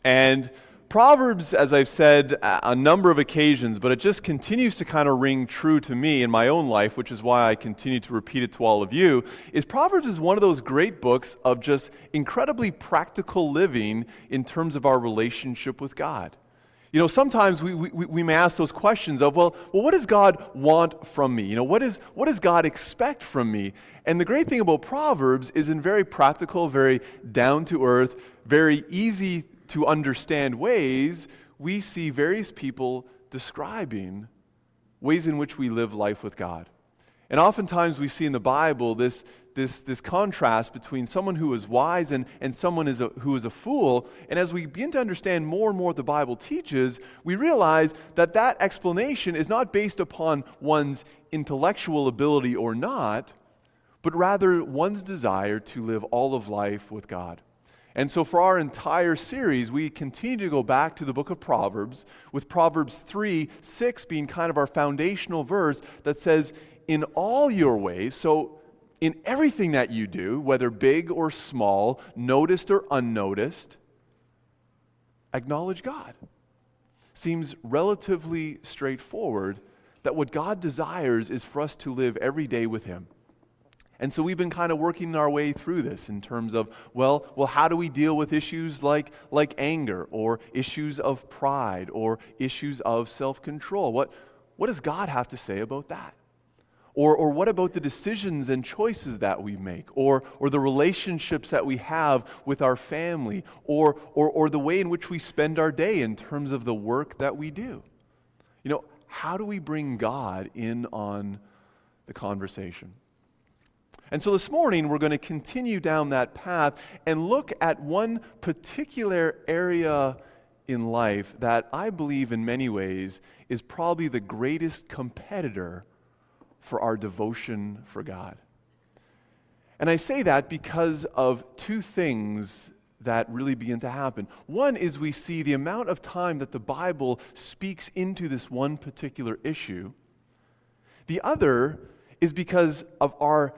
And Proverbs, as I've said a number of occasions, but it just continues to kind of ring true to me in my own life, which is why I continue to repeat it to all of you, is Proverbs is one of those great books of just incredibly practical living in terms of our relationship with God. You know, sometimes we may ask those questions of, well, what does God want from me? You know, what does God expect from me? And the great thing about Proverbs is in very practical, very down-to-earth, very easy to understand ways, we see various people describing ways in which we live life with God. And oftentimes we see in the Bible this contrast between someone who is wise and someone who is a fool. And as we begin to understand more and more what the Bible teaches, we realize that that explanation is not based upon one's intellectual ability or not, but rather one's desire to live all of life with God. And so for our entire series, we continue to go back to the book of Proverbs, with Proverbs 3:6 being kind of our foundational verse that says, in all your ways, so in everything that you do, whether big or small, noticed or unnoticed, acknowledge God. Seems relatively straightforward that what God desires is for us to live every day with Him. And so we've been kind of working our way through this in terms of, well, how do we deal with issues like anger or issues of pride or issues of self-control? What does God have to say about that? Or what about the decisions and choices that we make, or the relationships that we have with our family, or the way in which we spend our day in terms of the work that we do? You know, how do we bring God in on the conversation? And so this morning, we're going to continue down that path and look at one particular area in life that I believe in many ways is probably the greatest competitor for our devotion for God. And I say that because of two things that really begin to happen. One is we see the amount of time that the Bible speaks into this one particular issue. The other is because of our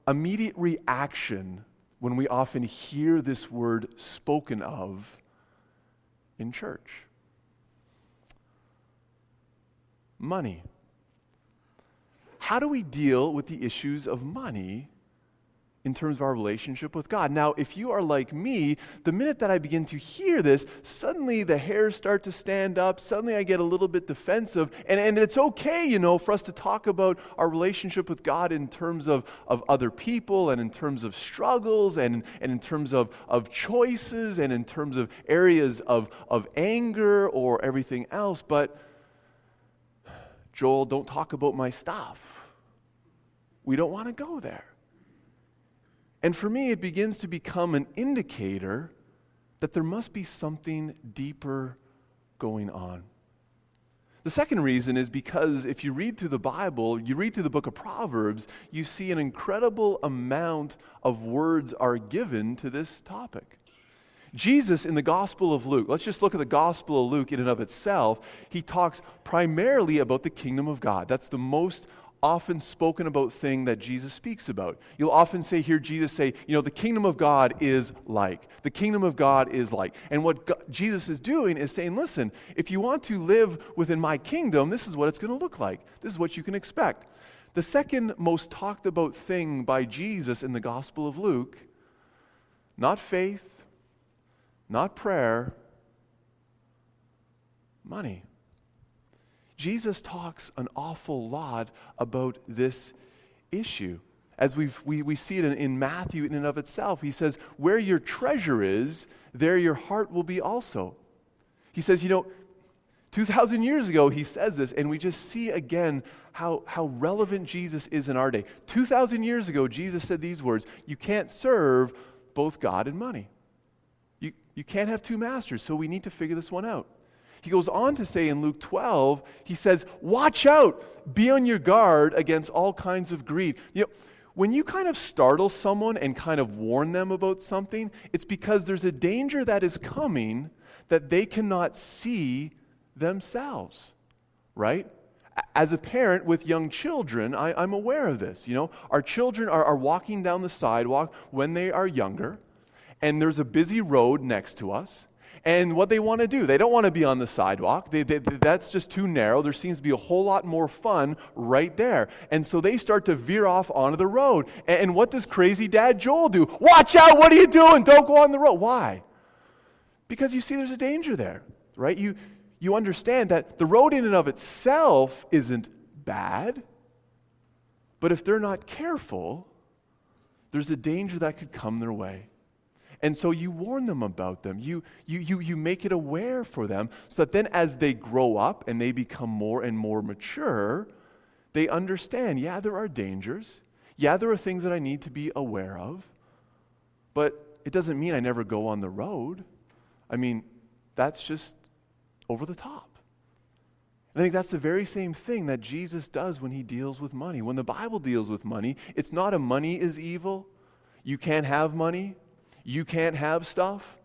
immediate reaction when we often hear this word spoken of in church. Money. How do we deal with the issues of money in terms of our relationship with God? Now, if you are like me, the minute that I begin to hear this, suddenly the hairs start to stand up, suddenly I get a little bit defensive, and it's okay, you know, for us to talk about our relationship with God in terms of other people, and in terms of struggles, and in terms of choices, and in terms of areas of anger or everything else, but Joel, don't talk about my stuff. We don't want to go there. And for me, it begins to become an indicator that there must be something deeper going on. The second reason is because if you read through the Bible, you read through the book of Proverbs, you see an incredible amount of words are given to this topic. Jesus in the Gospel of Luke, let's just look at the Gospel of Luke in and of itself, he talks primarily about the kingdom of God. That's the most often spoken about thing that Jesus speaks about. You'll often hear Jesus say, you know, the kingdom of God is like. The kingdom of God is like. And what Jesus is doing is saying, listen, if you want to live within my kingdom, this is what it's going to look like. This is what you can expect. The second most talked about thing by Jesus in the Gospel of Luke, not faith, not prayer, money. Jesus talks an awful lot about this issue. As we see it in Matthew in and of itself, he says, where your treasure is, there your heart will be also. He says, you know, 2,000 years ago he says this, and we just see again how relevant Jesus is in our day. 2,000 years ago, Jesus said these words, you can't serve both God and money. You can't have two masters, so we need to figure this one out. He goes on to say in Luke 12, he says, watch out, be on your guard against all kinds of greed. You know, when you kind of startle someone and kind of warn them about something, it's because there's a danger that is coming that they cannot see themselves, right? As a parent with young children, I'm aware of this. You know, our children are walking down the sidewalk when they are younger, and there's a busy road next to us. And what they want to do, they don't want to be on the sidewalk. That's just too narrow. There seems to be a whole lot more fun right there. And so they start to veer off onto the road. And what does crazy dad Joel do? Watch out, what are you doing? Don't go on the road. Why? Because you see there's a danger there, right? You understand that the road in and of itself isn't bad, but if they're not careful, there's a danger that could come their way. And so you warn them about them. You make it aware for them so that then as they grow up and they become more and more mature, they understand, yeah, there are dangers. Yeah, there are things that I need to be aware of. But it doesn't mean I never go on the road. I mean, that's just over the top. And I think that's the very same thing that Jesus does when he deals with money. When the Bible deals with money, it's not a money is evil. You can't have money. You can't have stuff.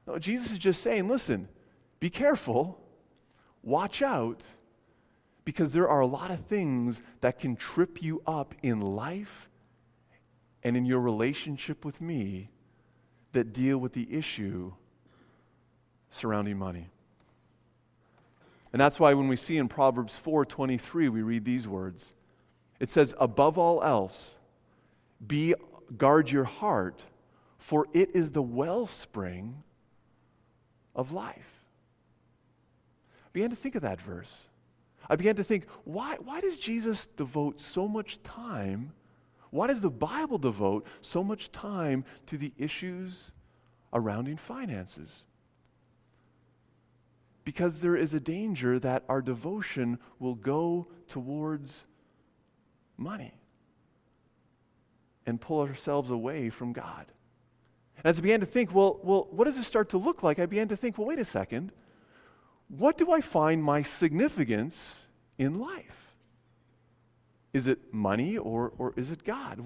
No, Jesus is just saying, listen, be careful, watch out, because there are a lot of things that can trip you up in life and in your relationship with me that deal with the issue surrounding money. And that's why when we see in Proverbs 4:23, we read these words. It says, above all else, guard your heart, for it is the wellspring of life. I began to think of that verse. I began to think, why does Jesus devote so much time, why does the Bible devote so much time to the issues surrounding finances? Because there is a danger that our devotion will go towards money and pull ourselves away from God. And as I began to think, well, what does this start to look like? I began to think, well, wait a second. What do I find my significance in life? Is it money or is it God?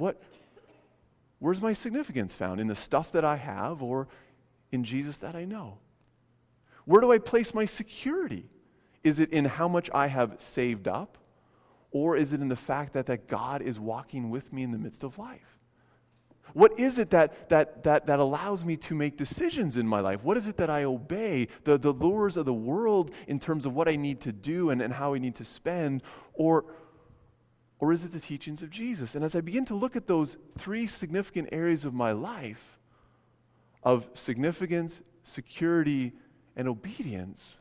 Where's my significance found? In the stuff that I have or in Jesus that I know? Where do I place my security? Is it in how much I have saved up? Or is it in the fact that God is walking with me in the midst of life? What is it that allows me to make decisions in my life? What is it that I obey? The lures of the world in terms of what I need to do and how I need to spend? Or is it the teachings of Jesus? And as I begin to look at those three significant areas of my life, of significance, security, and obedience,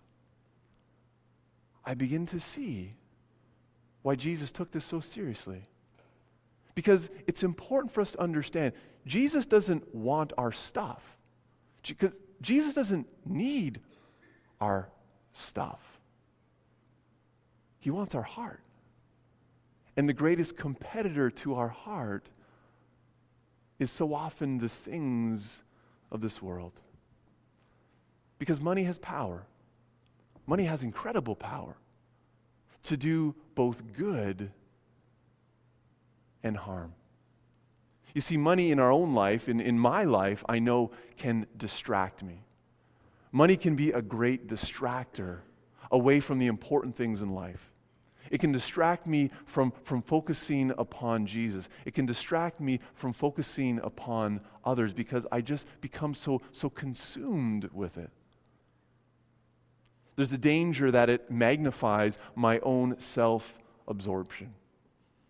I begin to see why Jesus took this so seriously. Because it's important for us to understand, Jesus doesn't want our stuff. Because Jesus doesn't need our stuff. He wants our heart. And the greatest competitor to our heart is so often the things of this world. Because money has power. Money has incredible power to do both good and harm. You see, money in our own life, in my life, I know can distract me. Money can be a great distractor away from the important things in life. It can distract me from focusing upon Jesus. It can distract me from focusing upon others because I just become so consumed with it. There's a danger that it magnifies my own self-absorption.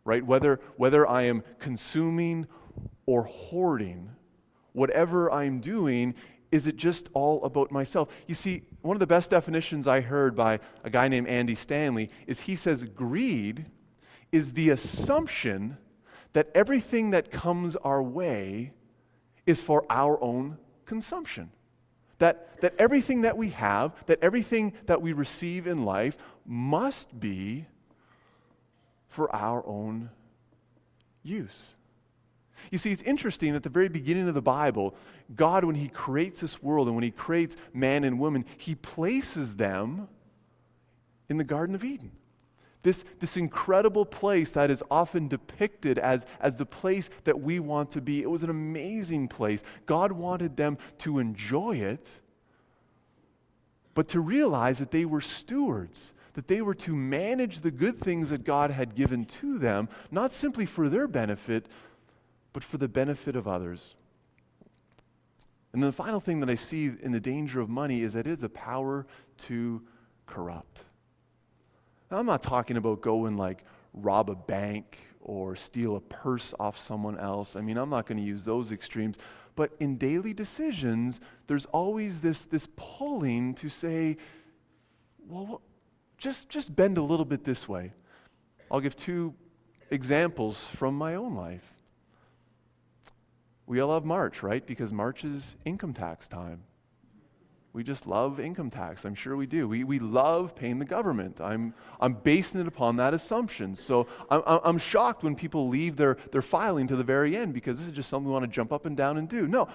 Right? Whether I am consuming or hoarding, whatever I'm doing, is it just all about myself? You see, one of the best definitions I heard by a guy named Andy Stanley is he says greed is the assumption that everything that comes our way is for our own consumption. That everything that we have, that everything that we receive in life must be for our own use. You see, it's interesting that at the very beginning of the Bible, God, when he creates this world and when he creates man and woman, he places them in the Garden of Eden. This incredible place that is often depicted as the place that we want to be. It was an amazing place. God wanted them to enjoy it, but to realize that they were stewards, that they were to manage the good things that God had given to them, not simply for their benefit, but for the benefit of others. And then the final thing that I see in the danger of money is that it is a power to corrupt. Now, I'm not talking about go and like rob a bank or steal a purse off someone else. I mean, I'm not going to use those extremes. But in daily decisions, there's always this pulling to say, well, just bend a little bit this way. I'll give two examples from my own life. We all love March, right? Because March is income tax time. We just love income tax. I'm sure we do. We love paying the government. I'm basing it upon that assumption. So I'm shocked when people leave their filing to the very end because this is just something we want to jump up and down and do. No,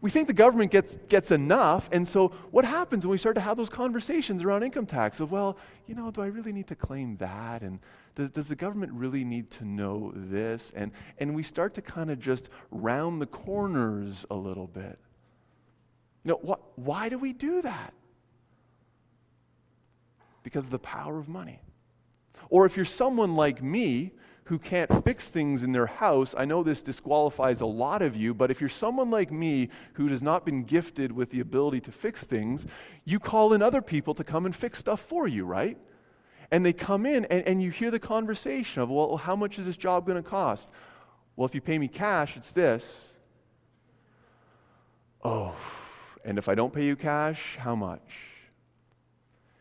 we think the government gets enough, and so what happens when we start to have those conversations around income tax of, well, do I really need to claim that? And does the government really need to know this? And we start to kind of just round the corners a little bit. Why do we do that? Because of the power of money. Or if you're someone like me who can't fix things in their house, I know this disqualifies a lot of you, but if you're someone like me who has not been gifted with the ability to fix things, you call in other people to come and fix stuff for you, right? And they come in and you hear the conversation of, well, how much is this job going to cost? Well, if you pay me cash, it's this. Oh, and if I don't pay you cash, how much?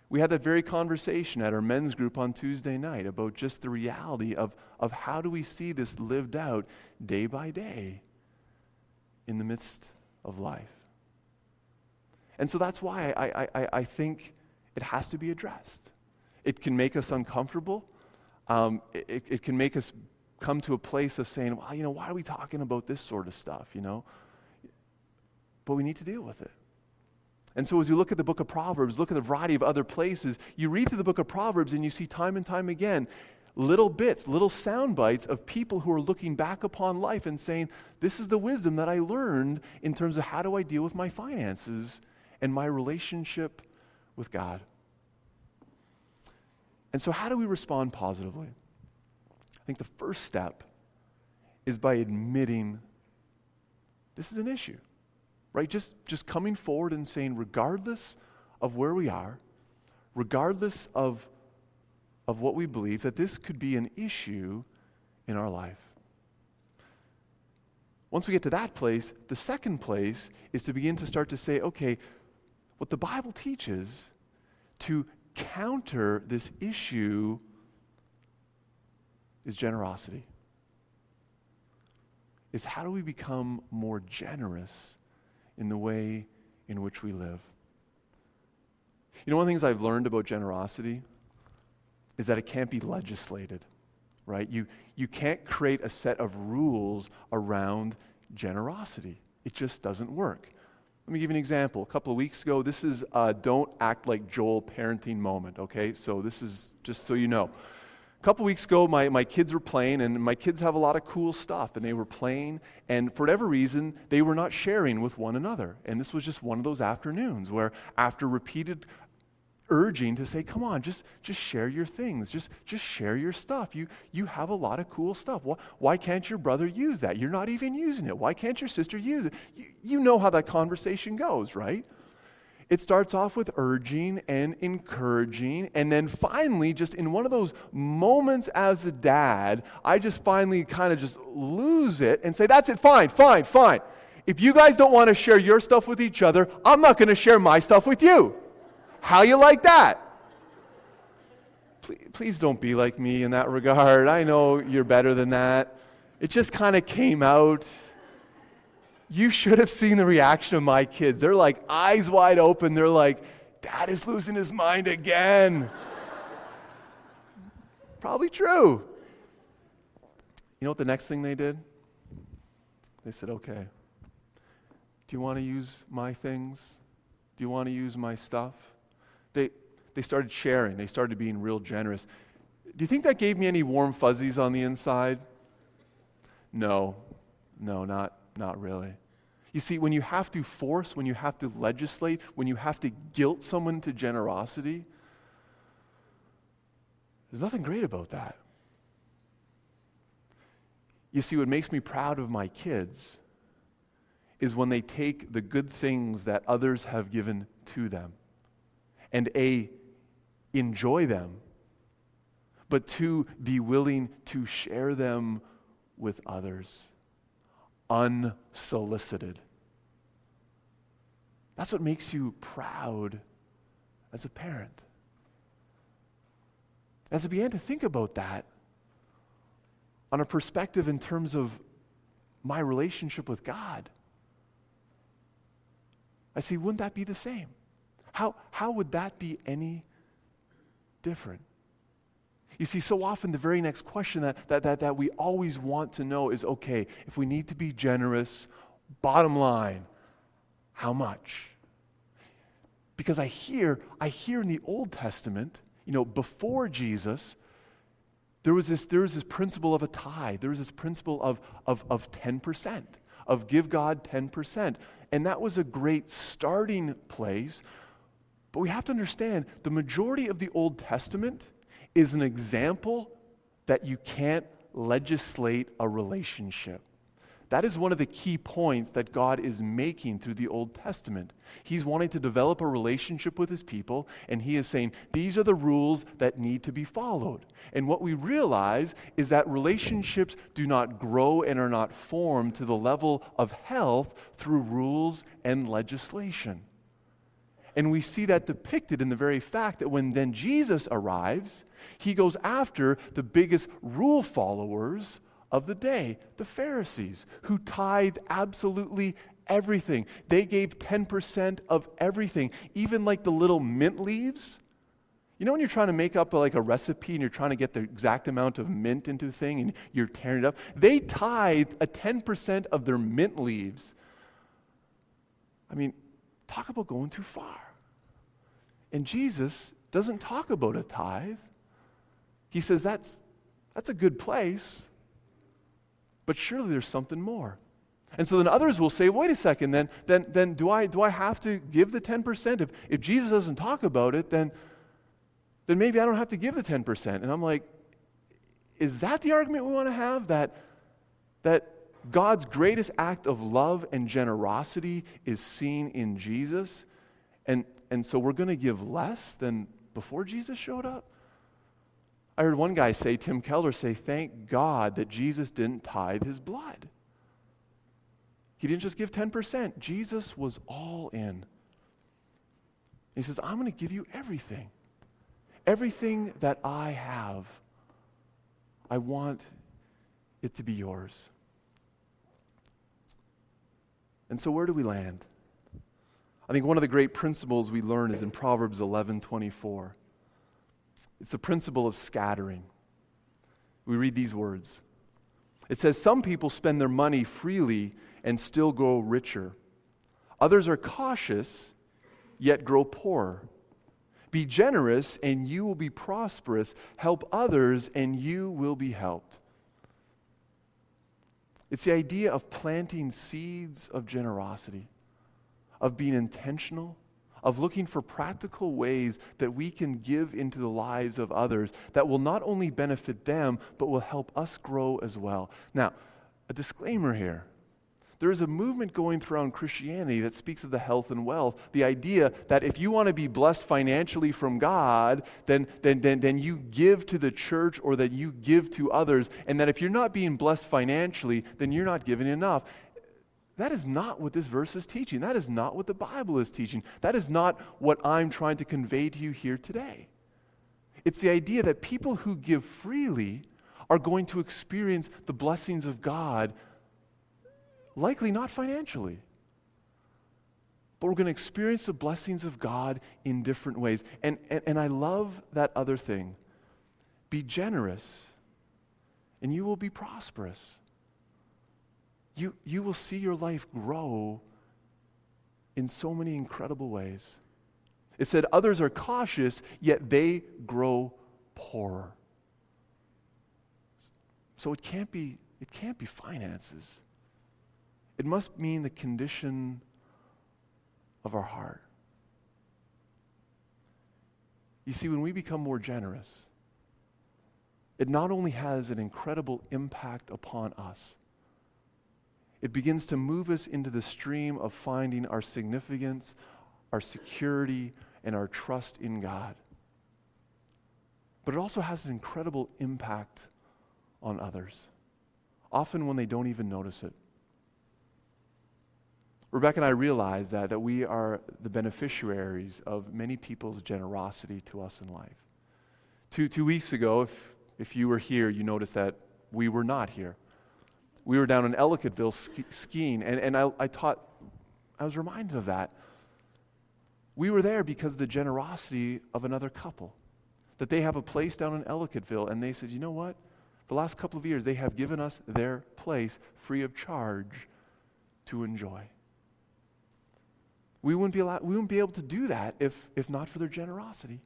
We had that very conversation at our men's group on Tuesday night about just the reality of how do we see this lived out day by day in the midst of life. And so that's why I think it has to be addressed. It can make us uncomfortable. It can make us come to a place of saying, well, why are we talking about this sort of stuff, But we need to deal with it. And so as you look at the book of Proverbs, look at the variety of other places, you read through the book of Proverbs and you see time and time again little bits, little sound bites of people who are looking back upon life and saying, this is the wisdom that I learned in terms of how do I deal with my finances and my relationship with God. And so how do we respond positively? I think the first step is by admitting this is an issue. Right? Just coming forward and saying, regardless of where we are, regardless of what we believe, that this could be an issue in our life. Once we get to that place, the second place is to begin to start to say, okay, what the Bible teaches to counter this issue is generosity. Is how do we become more generous in the way in which we live? One of the things I've learned about generosity is that it can't be legislated, right? You can't create a set of rules around generosity. It just doesn't work. Let me give you an example. A couple of weeks ago, this is a don't act like Joel parenting moment, okay? So this is just so you know. A couple weeks ago, my kids were playing, and my kids have a lot of cool stuff, and they were playing, and for whatever reason, they were not sharing with one another. And this was just one of those afternoons where after repeated urging to say, come on, just share your things, just share your stuff. You have a lot of cool stuff. Why can't your brother use that? You're not even using it. Why can't your sister use it? You know how that conversation goes, right? It starts off with urging and encouraging, and then finally, just in one of those moments as a dad, I just finally kind of just lose it and say, that's it, fine. If you guys don't want to share your stuff with each other, I'm not going to share my stuff with you. How you like that? Please don't be like me in that regard. I know you're better than that. It just kind of came out. You should have seen the reaction of my kids. They're like eyes wide open. They're like, Dad is losing his mind again. Probably true. You know what the next thing they did? They said, okay, do you want to use my things? Do you want to use my stuff? They started sharing. They started being real generous. Do you think that gave me any warm fuzzies on the inside? No, not really. You see, when you have to force, when you have to legislate, when you have to guilt someone to generosity, there's nothing great about that. You see, what makes me proud of my kids is when they take the good things that others have given to them and A, enjoy them, but 2, be willing to share them with others unsolicited. That's what makes you proud as a parent. As I began to think about that on a perspective in terms of my relationship with God, I see, wouldn't that be the same? How would that be any different? You see, so often the very next question that we always want to know is, okay, if we need to be generous, bottom line, how much? Because I hear in the Old Testament, before Jesus, there was this principle of a tithe. There was this principle of 10%, of give God 10%. And that was a great starting place. But we have to understand, the majority of the Old Testament is an example that you can't legislate a relationship. That is one of the key points that God is making through the Old Testament. He's wanting to develop a relationship with his people, and he is saying, these are the rules that need to be followed. And what we realize is that relationships do not grow and are not formed to the level of health through rules and legislation. And we see that depicted in the very fact that when then Jesus arrives, he goes after the biggest rule followers of the day, the Pharisees, who tithed absolutely everything. They gave 10% of everything, even like the little mint leaves. You know when you're trying to make up like a recipe and you're trying to get the exact amount of mint into a thing and you're tearing it up? They tithed a 10% of their mint leaves. I mean, talk about going too far. And Jesus doesn't talk about a tithe. He says that's a good place, but surely there's something more. And so then others will say, wait a second, then do I have to give the 10%? If Jesus doesn't talk about it, then maybe I don't have to give the 10%. And I'm like, is that the argument we want to have? That God's greatest act of love and generosity is seen in Jesus? And so we're going to give less than before Jesus showed up? I heard one guy say, Tim Keller say, thank God that Jesus didn't tithe his blood. He didn't just give 10%. Jesus was all in. He says, I'm going to give you everything. Everything that I have, I want it to be yours. And so where do we land? I think one of the great principles we learn is in Proverbs 11:24. It's the principle of scattering. We read these words. It says, some people spend their money freely and still grow richer. Others are cautious, yet grow poorer. Be generous, and you will be prosperous. Help others, and you will be helped. It's the idea of planting seeds of generosity, of being intentional, of looking for practical ways that we can give into the lives of others that will not only benefit them, but will help us grow as well. Now, a disclaimer here. There is a movement going throughout Christianity that speaks of the health and wealth, the idea that if you want to be blessed financially from God, then you give to the church or that you give to others, and that if you're not being blessed financially, then you're not giving enough. That is not what this verse is teaching. That is not what the Bible is teaching. That is not what I'm trying to convey to you here today. It's the idea that people who give freely are going to experience the blessings of God, likely not financially. But we're going to experience the blessings of God in different ways. And I love that other thing. Be generous, and you will be prosperous. You will see your life grow in so many incredible ways. It said others are cautious, yet they grow poorer. So it can't be finances. It must mean the condition of our heart. You see, when we become more generous, it not only has an incredible impact upon us, It begins to move us into the stream of finding our significance, our security, and our trust in God. But it also has an incredible impact on others, often when they don't even notice it. Rebecca and I realize that we are the beneficiaries of many people's generosity to us in life. Two weeks ago, if you were here, you noticed that we were not here. We were down in Ellicottville skiing, and I was reminded of that. We were there because of the generosity of another couple, that they have a place down in Ellicottville, and they said, you know what? The last couple of years, they have given us their place free of charge to enjoy. We wouldn't be able to do that if not for their generosity.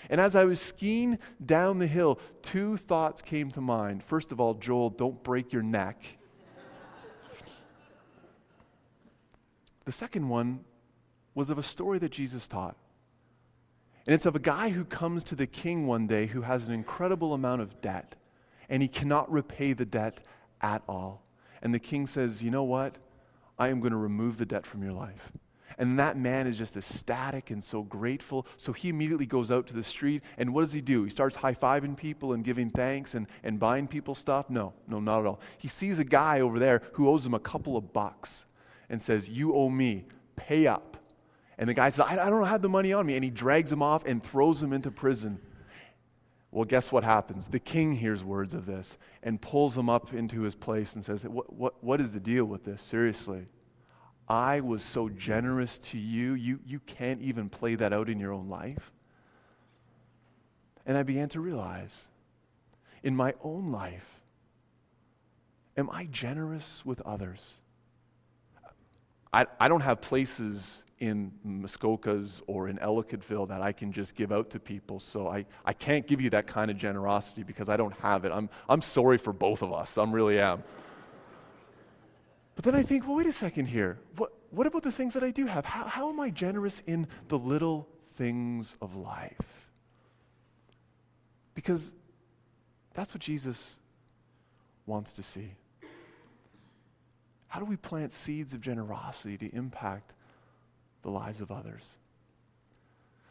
And as I was skiing down the hill, two thoughts came to mind. First of all, Joel, don't break your neck. The second one was of a story that Jesus taught. And it's of a guy who comes to the king one day who has an incredible amount of debt, and he cannot repay the debt at all. And the king says, you know what? I am going to remove the debt from your life. And that man is just ecstatic and so grateful. So he immediately goes out to the street, and what does he do? He starts high-fiving people and giving thanks and buying people stuff? No, not at all. He sees a guy over there who owes him a couple of bucks and says, you owe me, pay up. And the guy says, I don't have the money on me. And he drags him off and throws him into prison. Well, guess what happens? The king hears words of this and pulls him up into his place and says, what is the deal with this? Seriously. I was so generous to you, you can't even play that out in your own life. And I began to realize, in my own life, am I generous with others? I don't have places in Muskokas or in Ellicottville that I can just give out to people, so I can't give you that kind of generosity because I don't have it. I'm sorry for both of us, I really am. But then I think, well, wait a second here. What about the things that I do have? How am I generous in the little things of life? Because that's what Jesus wants to see. How do we plant seeds of generosity to impact the lives of others?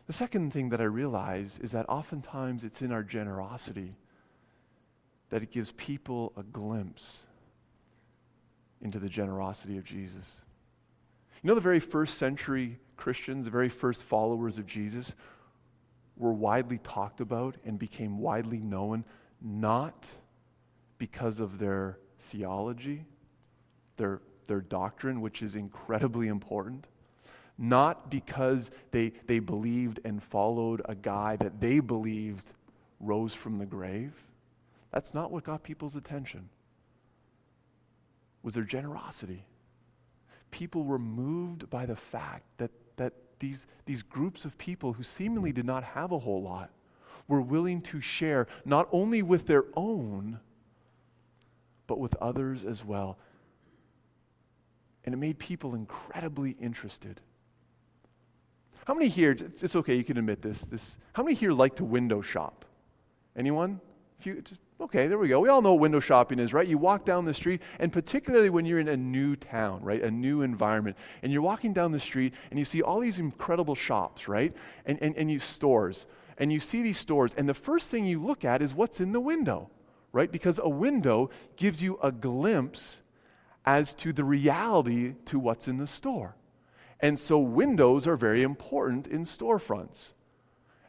The second thing that I realize is that oftentimes it's in our generosity that it gives people a glimpse into the generosity of Jesus. You know, the very first century Christians, the very first followers of Jesus, were widely talked about and became widely known not because of their theology, their doctrine, which is incredibly important, not because they believed and followed a guy that they believed rose from the grave. That's not what got people's attention. Was their generosity. People were moved by the fact that these groups of people who seemingly did not have a whole lot were willing to share not only with their own, but with others as well. And it made people incredibly interested. How many here, it's okay, you can admit this, how many here like to window shop? Anyone? Okay, there we go. We all know what window shopping is, right? You walk down the street, and particularly when you're in a new town, right? A new environment. And you're walking down the street, and you see all these incredible shops, right? And you stores. And you see these stores, and the first thing you look at is what's in the window, right? Because a window gives you a glimpse as to the reality to what's in the store. And so windows are very important in storefronts.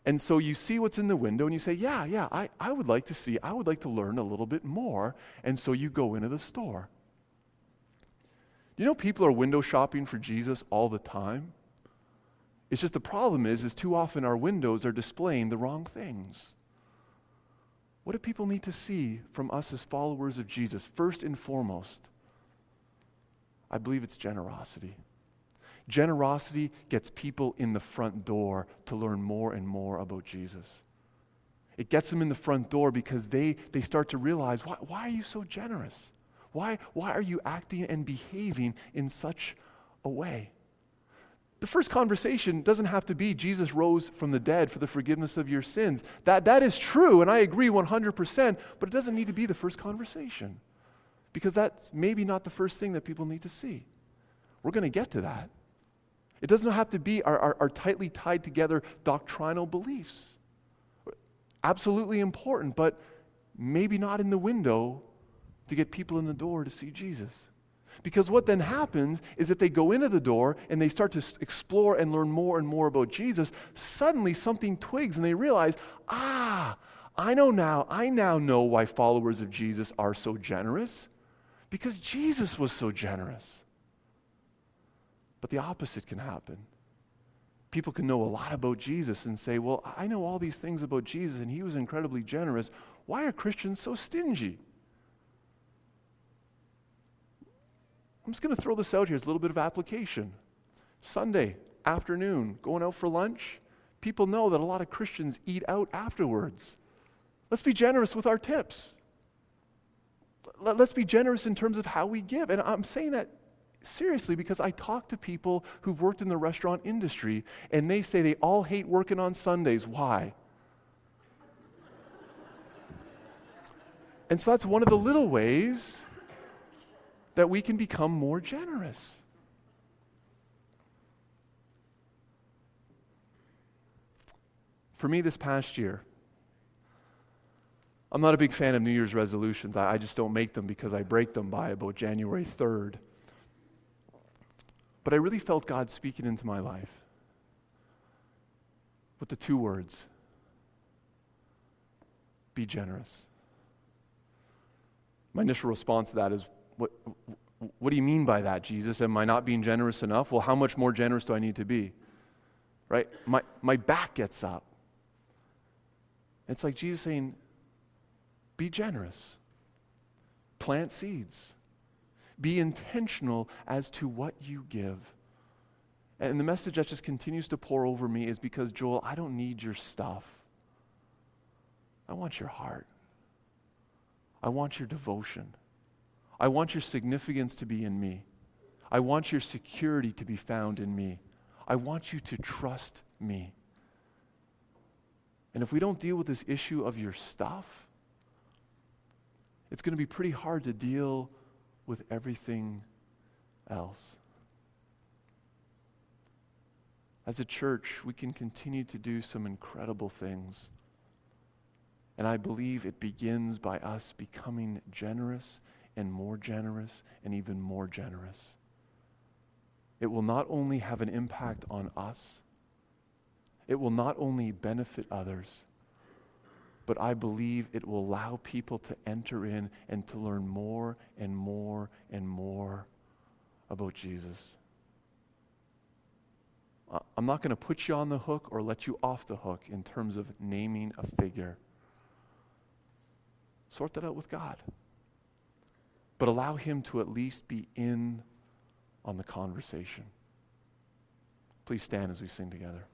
And so you see what's in the window and you say, yeah, I would like to see, I would like to learn a little bit more. And so you go into the store. Do you know people are window shopping for Jesus all the time? It's just the problem is too often our windows are displaying the wrong things. What do people need to see from us as followers of Jesus? First and foremost, I believe it's generosity. Generosity gets people in the front door to learn more and more about Jesus. It gets them in the front door because they start to realize, why are you so generous? Why are you acting and behaving in such a way? The first conversation doesn't have to be Jesus rose from the dead for the forgiveness of your sins. That is true, and I agree 100%, but it doesn't need to be the first conversation. because that's maybe not the first thing that people need to see. We're going to get to that. It doesn't have to be our tightly tied together doctrinal beliefs. Absolutely important, but maybe not in the window to get people in the door to see Jesus. Because what then happens is if they go into the door and they start to explore and learn more and more about Jesus, suddenly something twigs and they realize, I now know why followers of Jesus are so generous, because Jesus was so generous. But the opposite can happen. People can know a lot about Jesus and say, well, I know all these things about Jesus and he was incredibly generous. Why are Christians so stingy? I'm just going to throw this out here as a little bit of application. Sunday afternoon, going out for lunch, people know that a lot of Christians eat out afterwards. Let's be generous with our tips. Let's be generous in terms of how we give. And I'm saying that seriously because I talk to people who've worked in the restaurant industry and they say they all hate working on Sundays. Why? And so that's one of the little ways that we can become more generous. For me this past year, I'm not a big fan of New Year's resolutions. I just don't make them because I break them by about January 3rd. But I really felt God speaking into my life with the two words, be generous. My initial response to that is, what do you mean by that, Jesus? Am I not being generous enough? Well, how much more generous do I need to be? Right? My back gets up. It's like Jesus saying, be generous. Plant seeds. Be intentional as to what you give. And the message that just continues to pour over me is because, Joel, I don't need your stuff. I want your heart. I want your devotion. I want your significance to be in me. I want your security to be found in me. I want you to trust me. And if we don't deal with this issue of your stuff, it's going to be pretty hard to deal with everything else. As a church, we can continue to do some incredible things. And I believe it begins by us becoming generous and even more generous. It will not only have an impact on us, it will not only benefit others, but I believe it will allow people to enter in and to learn more and more and more about Jesus. I'm not going to put you on the hook or let you off the hook in terms of naming a figure. Sort that out with God. But allow him to at least be in on the conversation. Please stand as we sing together.